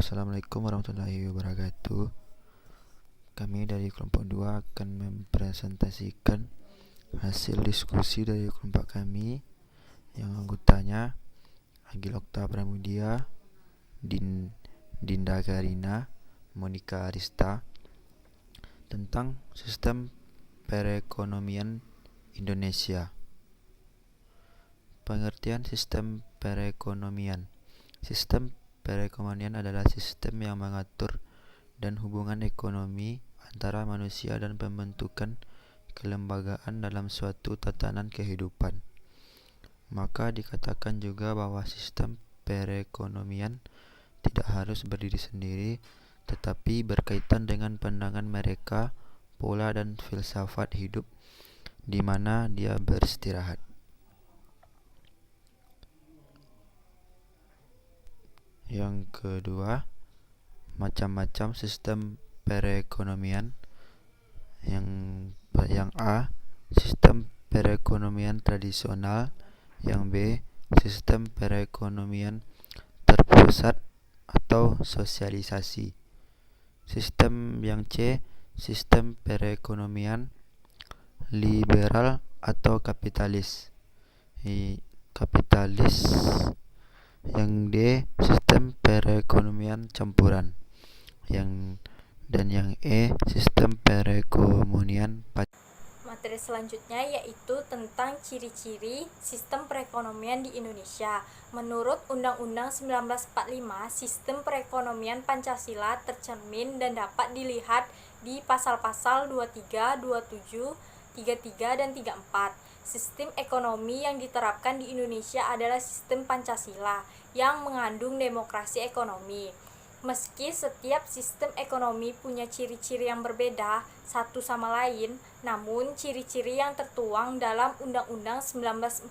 Assalamualaikum warahmatullahi wabarakatuh. Kami dari kelompok 2 akan mempresentasikan hasil diskusi dari kelompok kami yang anggotanya Agil Okta Pramudia, Dinda Karina, Monica Arista, tentang sistem perekonomian Indonesia. Pengertian sistem perekonomian. Sistem perekonomian adalah sistem yang mengatur dan hubungan ekonomi antara manusia dan pembentukan kelembagaan dalam suatu tatanan kehidupan. Maka dikatakan juga bahwa sistem perekonomian tidak harus berdiri sendiri, tetapi berkaitan dengan pandangan mereka, pola dan filsafat hidup di mana dia beristirahat. Yang kedua, macam-macam sistem perekonomian. Yang A, sistem perekonomian tradisional. Yang B, sistem perekonomian terpusat atau sosialisasi. Sistem yang C, sistem perekonomian liberal atau kapitalis. Yang D, sistem perekonomian campuran. Yang E, sistem perekonomian Materi selanjutnya yaitu tentang ciri-ciri sistem perekonomian di Indonesia. Menurut Undang-Undang 1945, sistem perekonomian Pancasila tercermin dan dapat dilihat di pasal-pasal 23, 27, 33, dan 34. Sistem ekonomi yang diterapkan di Indonesia adalah sistem Pancasila yang mengandung demokrasi ekonomi. Meski setiap sistem ekonomi punya ciri-ciri yang berbeda satu sama lain, namun ciri-ciri yang tertuang dalam Undang-Undang 1945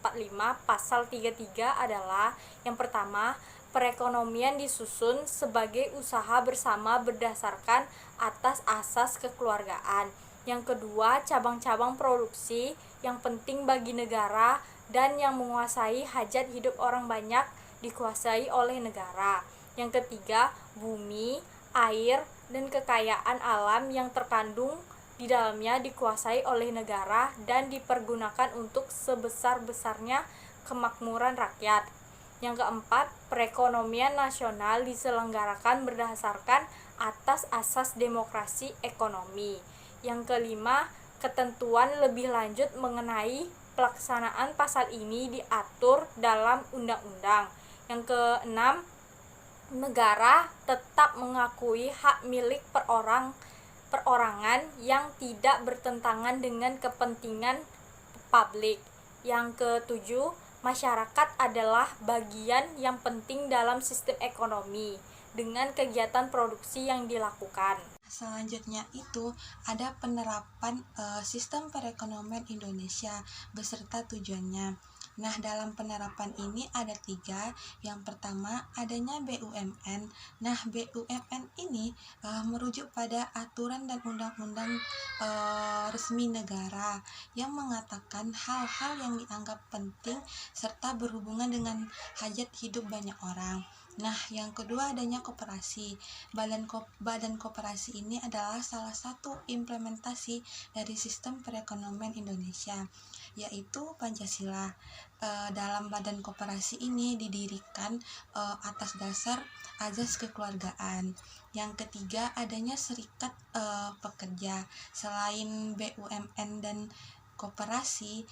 Pasal 33 adalah: yang pertama, perekonomian disusun sebagai usaha bersama berdasarkan atas asas kekeluargaan. Yang kedua, cabang-cabang produksi yang penting bagi negara dan yang menguasai hajat hidup orang banyak dikuasai oleh negara. Yang ketiga, bumi, air, dan kekayaan alam yang terkandung di dalamnya dikuasai oleh negara dan dipergunakan untuk sebesar-besarnya kemakmuran rakyat. Yang keempat, perekonomian nasional diselenggarakan berdasarkan atas asas demokrasi ekonomi. Yang kelima, ketentuan lebih lanjut mengenai pelaksanaan pasal ini diatur dalam undang-undang. Yang keenam, negara tetap mengakui hak milik perorangan yang tidak bertentangan dengan kepentingan publik. Yang ketujuh, masyarakat adalah bagian yang penting dalam sistem ekonomi dengan kegiatan produksi yang dilakukan. Selanjutnya itu ada penerapan sistem perekonomian Indonesia beserta tujuannya. Nah, dalam penerapan ini ada 3. Yang pertama, adanya BUMN. Nah, BUMN ini merujuk pada aturan dan undang-undang resmi negara yang mengatakan hal-hal yang dianggap penting serta berhubungan dengan hajat hidup banyak orang. Nah, yang kedua adanya koperasi. Badan koperasi ini adalah salah satu implementasi dari sistem perekonomian Indonesia, yaitu Pancasila. Dalam badan koperasi ini didirikan atas dasar azas kekeluargaan. Yang ketiga adanya serikat pekerja. Selain BUMN dan koperasi,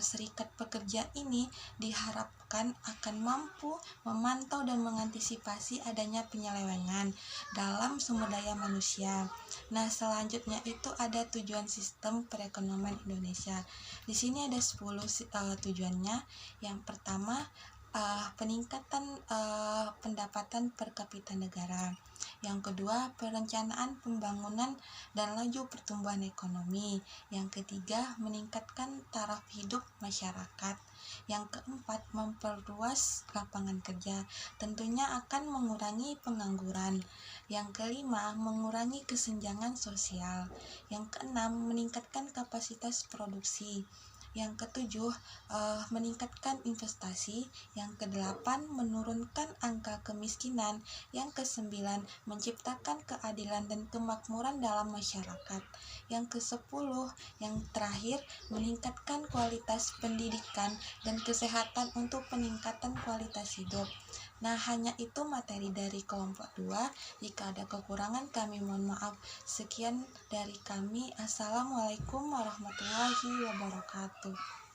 serikat pekerja ini diharapkan akan mampu memantau dan mengantisipasi adanya penyelewengan dalam sumber daya manusia. Nah, selanjutnya itu ada tujuan sistem perekonomian Indonesia. Di sini ada 10 tujuannya. Yang pertama, peningkatan pendapatan per kapita negara. Yang kedua, perencanaan pembangunan dan laju pertumbuhan ekonomi. Yang ketiga, meningkatkan taraf hidup masyarakat. Yang keempat, memperluas lapangan kerja. Tentunya akan mengurangi pengangguran. Yang kelima, mengurangi kesenjangan sosial. Yang keenam, meningkatkan kapasitas produksi. Yang ketujuh, meningkatkan investasi. Yang kedelapan, menurunkan angka kemiskinan. Yang kesembilan, menciptakan keadilan dan kemakmuran dalam masyarakat. Yang kesepuluh, yang terakhir, meningkatkan kualitas pendidikan dan kesehatan untuk peningkatan kualitas hidup. Nah, hanya itu materi dari kelompok 2. Jika ada kekurangan, kami mohon maaf. Sekian dari kami. Assalamualaikum warahmatullahi wabarakatuh.